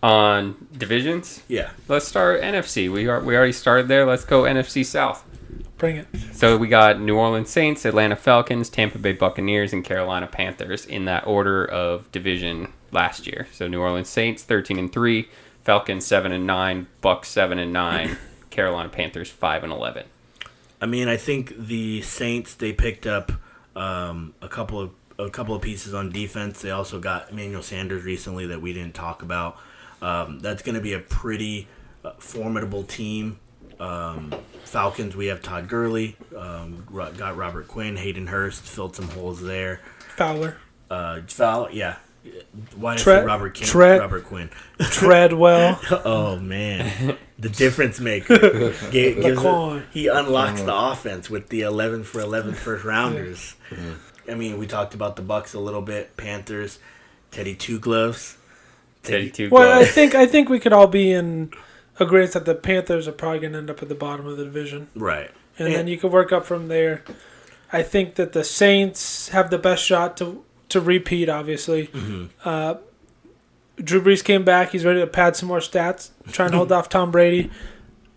On divisions? Yeah. Let's start NFC. We already started there. Let's go NFC South. Bring it. So we got New Orleans Saints, Atlanta Falcons, Tampa Bay Buccaneers, and Carolina Panthers in that order of division last year. So New Orleans Saints 13-3, Falcons 7-9, Bucs 7-9, Carolina Panthers 5-11. I mean, I think the Saints, they picked up a couple of pieces on defense. They also got Emmanuel Sanders recently that we didn't talk about. That's going to be a pretty formidable team. Falcons, we have Todd Gurley, got Robert Quinn, Hayden Hurst, filled some holes there. Fowler. Yeah. Why did I say Robert Quinn? Treadwell. Oh, man. The difference maker. He unlocks the offense with the 11 for 11 first rounders. I mean, we talked about the Bucs a little bit. Panthers, Teddy Two Gloves. Well, I think we could all be in agreement that the Panthers are probably going to end up at the bottom of the division. Right. And then you can work up from there. I think that the Saints have the best shot to repeat, obviously. Mm-hmm. Drew Brees came back. He's ready to pad some more stats, trying to hold off Tom Brady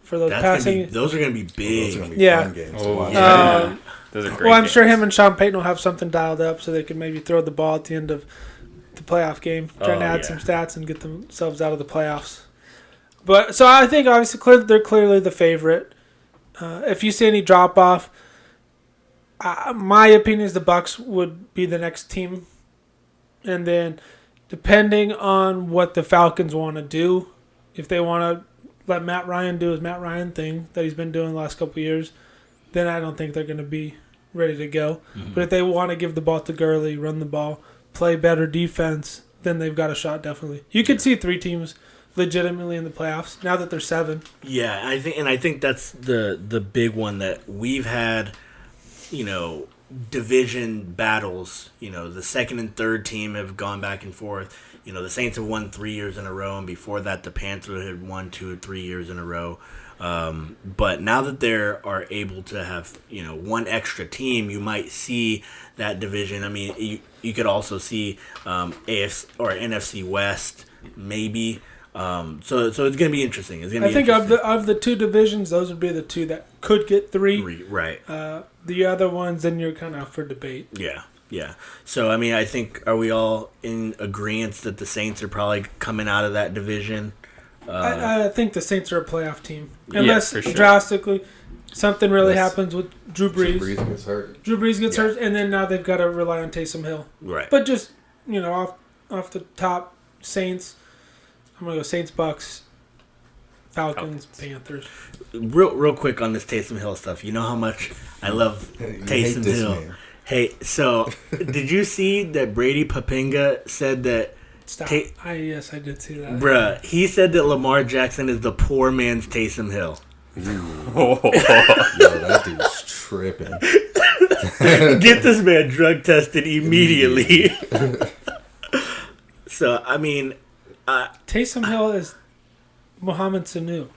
for those passing. Those are going to be big. Those are going to be fun games. Oh, yeah. Those are great I'm games. sure him and Sean Payton will have something dialed up so they can maybe throw the ball at the end of the playoff game, trying to add some stats and get themselves out of the playoffs. But so I think obviously they're clearly the favorite. If you see any drop off, my opinion is the Bucs would be the next team, and then depending on what the Falcons want to do, if they want to let Matt Ryan do his Matt Ryan thing that he's been doing the last couple of years, then I don't think they're going to be ready to go. Mm-hmm. But if they want to give the ball to Gurley, run the ball, play better defense, then they've got a shot definitely. You could see 3 teams legitimately in the playoffs now that they're 7. Yeah, I think that's the big one that we've had, division battles. The second and third team have gone back and forth. The Saints have won 3 years in a row, and before that the Panthers had won 2 or 3 years in a row. But now that they are able to have, one extra team, you might see that division. I mean, you could also see AFC or NFC West, maybe. So it's going to be interesting. I think of the 2 divisions, those would be the 2 that could get 3. Right. The other ones, then you're kind of up for debate. Yeah. So, I mean, I think, are we all in agreement that the Saints are probably coming out of that division? I think the Saints are a playoff team. Unless for sure. Drastically something really happens with Drew Brees. Drew Brees gets hurt. And then now they've got to rely on Taysom Hill. Right. But just, off the top, Saints, I'm going to go Saints, Bucks, Falcons, Panthers. Real quick on this Taysom Hill stuff. You know how much I love Taysom Hill. Man. Hey, so did you see that Brady Papinga said that? Stop. Yes, I did see that. Bruh, he said that Lamar Jackson is the poor man's Taysom Hill. Yo, that dude's tripping. Get this man drug tested immediately. So, I mean... Taysom Hill is Mohamed Sanu.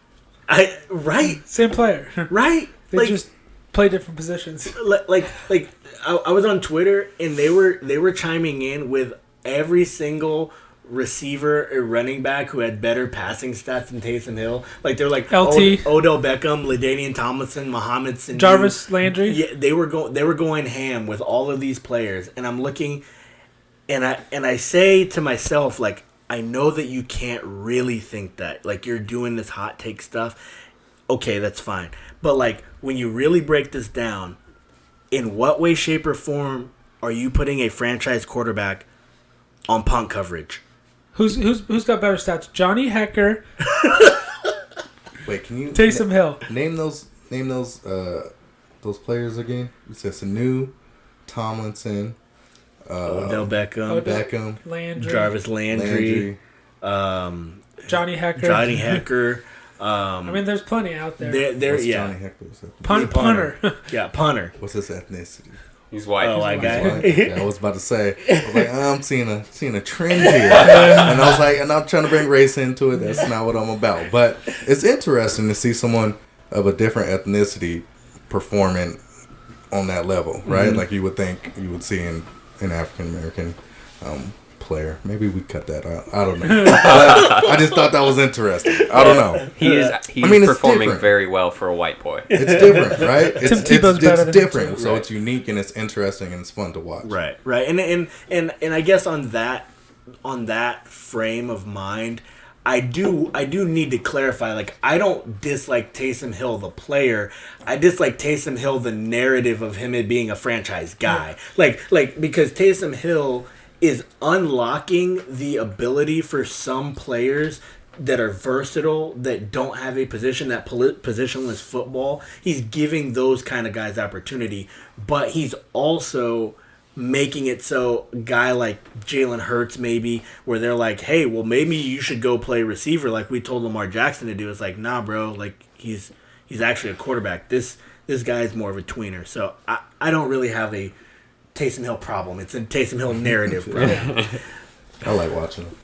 Right. Same player. Right. They just play different positions. I was on Twitter, and they were chiming in with every single receiver or running back who had better passing stats than Taysom Hill. Like, they're like LT, Odell Beckham, LaDainian Tomlinson, Mohamed Sanu, Jarvis Landry. Yeah, they were going ham with all of these players, and I'm looking, and I say to myself, like, I know that you can't really think that. Like, you're doing this hot take stuff. Okay, that's fine. But, like, when you really break this down, in what way, shape, or form are you putting a franchise quarterback on punt coverage? Who's got better stats? Johnny Hecker. Wait, can you Taysom Hill? Name those players again. You said Sanu, Tomlinson, Odell Beckham, Landry, Jarvis Landry. Johnny Hecker. I mean, there's plenty out there. What's Johnny Heckler's punter. Yeah, punter. What's his ethnicity? He's white. Oh, He's guy. Yeah, I was about to say. I was like, I'm seeing a trend here, and I was like, and I'm trying to bring race into it. That's not what I'm about. But it's interesting to see someone of a different ethnicity performing on that level, right? Mm-hmm. Like you would think you would see in African American player. Maybe we cut that out. I don't know. But I just thought that was interesting. I don't know. He's it's performing different. very well for a white boy. It's different, right? It's Tebow's better than him, different. too. So Right. it's unique and it's interesting and it's fun to watch. Right. And I guess on that frame of mind, I do need to clarify. Like, I don't dislike Taysom Hill the player. I dislike Taysom Hill the narrative of him being a franchise guy. Like because Taysom Hill is unlocking the ability for some players that are versatile, that don't have a position, that positionless football. He's giving those kind of guys opportunity, but he's also making it so a guy like Jalen Hurts, maybe, where they're like, hey, well, maybe you should go play receiver like we told Lamar Jackson to do. It's like, nah, bro, like he's actually a quarterback. This guy is more of a tweener. So I don't really have a Taysom Hill problem. It's a Taysom Hill narrative problem. I like watching him.